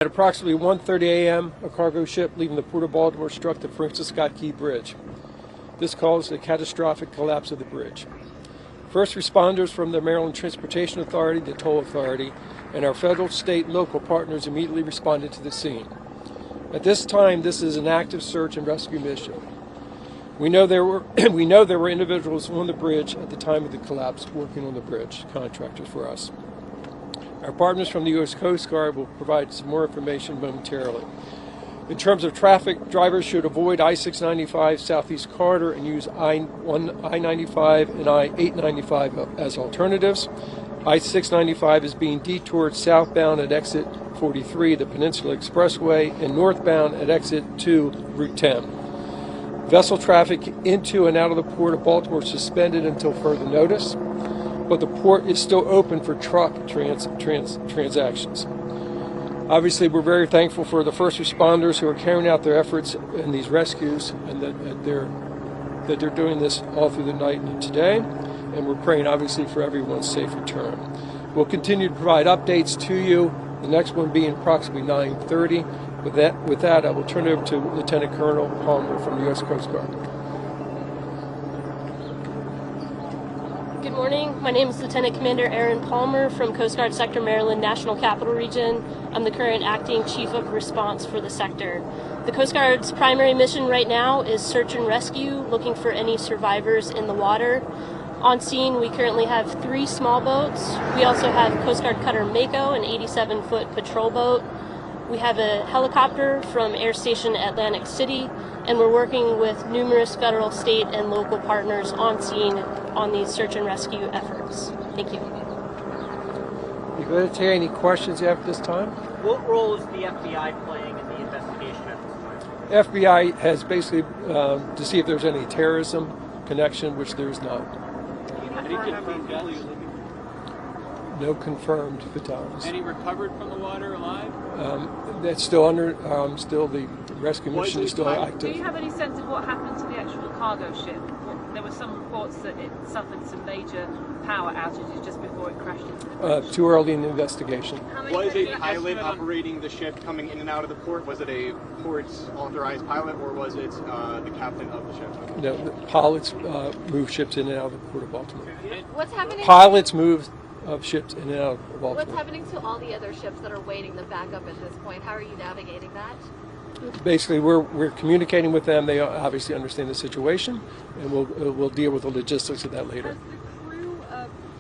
At approximately 1:30 a.m., a cargo ship leaving the Port of Baltimore struck the Francis Scott Key Bridge. This caused a catastrophic collapse of the bridge. First responders from the Maryland Transportation Authority, the Toll Authority, and our federal, state, and local partners immediately responded to the scene. At this time, this is an active search and rescue mission. We know there were individuals on the bridge at the time of the collapse working on the bridge, contractors for us. Our partners from the U.S. Coast Guard will provide some more information momentarily. In terms of traffic, drivers should avoid I-695 Southeast Corridor and use I-95 and I-895 as alternatives. I-695 is being detoured southbound at exit 43, the Peninsula Expressway, and northbound at exit 2, Route 10. Vessel traffic into and out of the Port of Baltimore is suspended until further notice, but the port is still open for truck transactions. Obviously, we're very thankful for the first responders who are carrying out their efforts in these rescues, and that they're doing this all through the night and today, and we're praying obviously for everyone's safe return. We'll continue to provide updates to you, the next one being approximately 9:30. With that, I will turn it over to Lieutenant Colonel Palmer from the U.S. Coast Guard. Good morning. My name is Lieutenant Commander Aaron Palmer from Coast Guard Sector Maryland National Capital Region. I'm the current Acting Chief of Response for the sector. The Coast Guard's primary mission right now is search and rescue, looking for any survivors in the water. On scene, we currently have 3 small boats. We also have Coast Guard Cutter Mako, an 87-foot patrol boat. We have a helicopter from Air Station Atlantic City, and we're working with numerous federal, state, and local partners on scene on these search and rescue efforts. Thank you. You going to take any questions after this time? What role is the FBI playing in the investigation at this time? FBI has basically to see if there's any terrorism connection, which there's not. Any confirmed deaths? No confirmed fatalities. Any recovered from the water alive? That's still under, still the rescue mission is still active. Do you have any sense of what happened to the actual cargo ship? There were some reports that it suffered some major power outages just before it crashed into the bridge. Too early in the investigation. Was a pilot operating the ship coming in and out of the port? Was it a port's authorized pilot, or was it the captain of the ship? No, the pilots move ships in and out of the Port of Baltimore. What's happening? Pilots move ships in and out of Baltimore. What's happening to all the other ships that are waiting the backup at this point? How are you navigating that? Basically, we're communicating with them. They obviously understand the situation, and we'll deal with the logistics of that later. Has the crew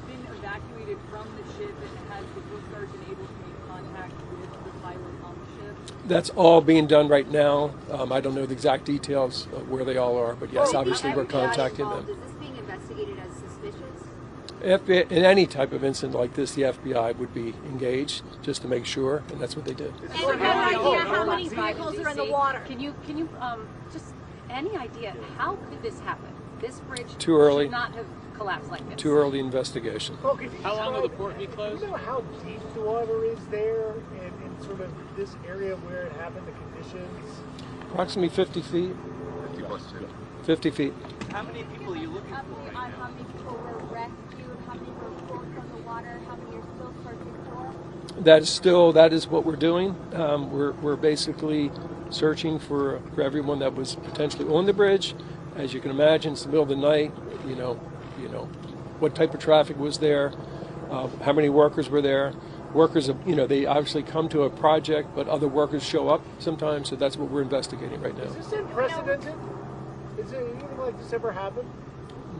been evacuated from the ship, and has the Coast Guard been able to make contact with the pilot on the ship? That's all being done right now. I don't know the exact details of where they all are, but yes, obviously we're contacting them. Is this being investigated as suspicious? In any type of incident like this, the FBI would be engaged just to make sure, and that's what they did. And you have an idea how many vehicles are in the water? Can you just any idea how could this happen? This bridge Too early. should not have collapsed like this. Too early investigation. How long will the port be closed? Do you know how deep the water is there in sort of this area where it happened, the conditions? Approximately 50 feet. 50 plus 2. 50 feet. How many people are you looking for right now? How many people were rescued? How many were pulled from the water? How many are still searching for? That is what we're doing. We're basically searching for everyone that was potentially on the bridge. As you can imagine, it's the middle of the night. You know, what type of traffic was there? How many workers were there? Workers, they obviously come to a project, but other workers show up sometimes. So that's what we're investigating right now. Is this unprecedented? Is it anything like this ever happened?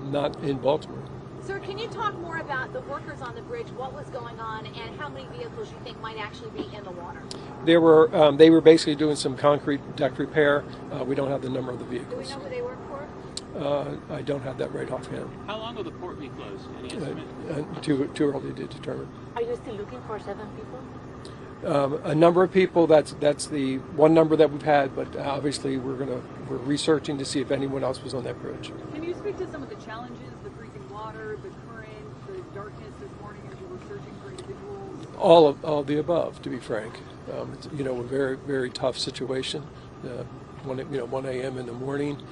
Not in Baltimore. Sir, can you talk more about the workers on the bridge, what was going on, and how many vehicles you think might actually be in the water? They were basically doing some concrete deck repair. We don't have the number of the vehicles. Do we know who they work for? I don't have that right offhand. How long will the port be closed? Any estimate? Too early to determine. Are you still looking for 7 people? A number of people. That's the one number that we've had, but obviously we're researching to see if anyone else was on that bridge. Can you speak to some of the challenges, the freezing water, the current, the darkness this morning as you were searching for individuals? All of the above, to be frank. It's, a very, very tough situation. 1 a.m. in the morning,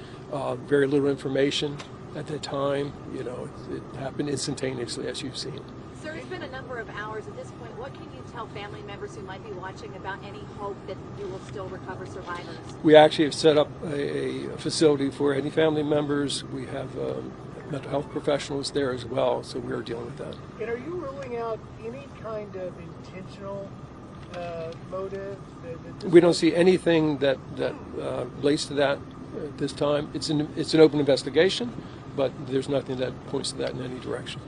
very little information at the time. It happened instantaneously, as you've seen. Sir, it's been a number of hours at this point. What can you tell family members who might be watching about any hope that you will still recover survivors? We actually have set up a facility for any family members. We have mental health professionals there as well, so we're dealing with that. And are you ruling out any kind of intentional motive? We don't see anything that relates to that at this time. It's an open investigation, but there's nothing that points to that in any direction.